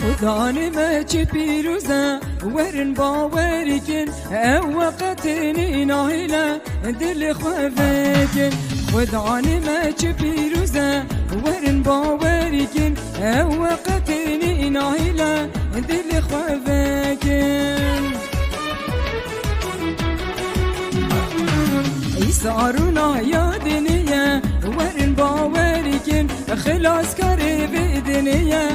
وداني ما تشبيروزا ورن باوريكن وقتني نايلة دل خوفكن وداني ما تشبيروزا ورن باوريكن وقتني نايلة دل خوفكن يسارنا يا دنيا ورن باوريكن خلاص كاري بدنيا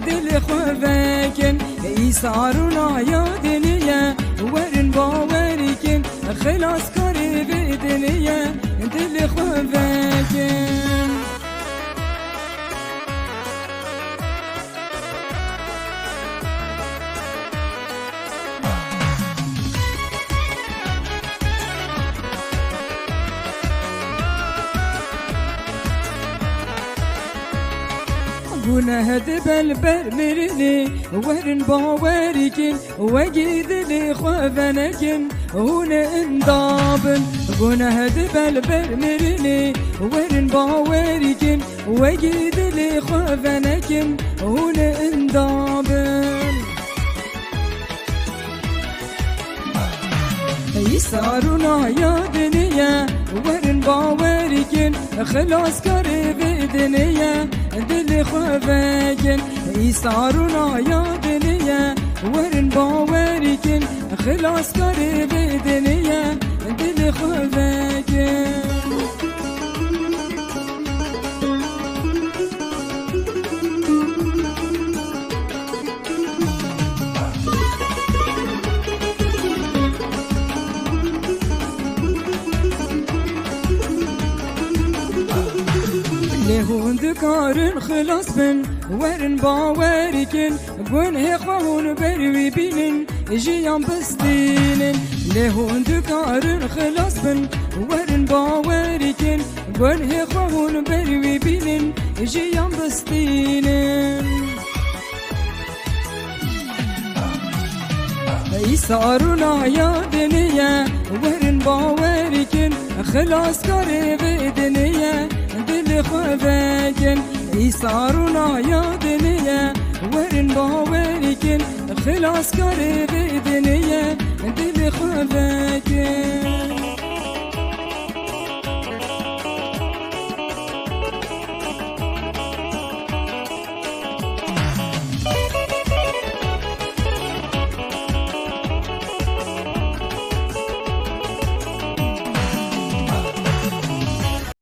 دل خوفكن يسارنا يا دنيا ورن باوريكن خلاص كاري بدنيا دل خوفكن ونهد بالبر مرني ورن باوريكن وجيد لي خوفنكن هنا اندابن ونهد بالبر مرني ورن باوريكن وجيد لي خوفنكن هنا اندابن يسارنا يا دنيا ورن باوريكن خلاص قريب دنيا دل خوفكن يسارنا يا دنيا ورن باوريكن خلاص قريب دنيا دل خوفكن لهون ذكارن خلاص بن ورن باوريكن بون هيخوون بروي بينن جيان بستينن لهون ذكارن خلاص بن ورن باوريكن بون هيخوون بروي بينن جيان بستينن يسارنا يا دنيا ورن باوريكن خلاص قريب دنيا دل خوفكن يسارنا يا دنيا ورن باوريكن خلاص قريب دنيا دل خوفكن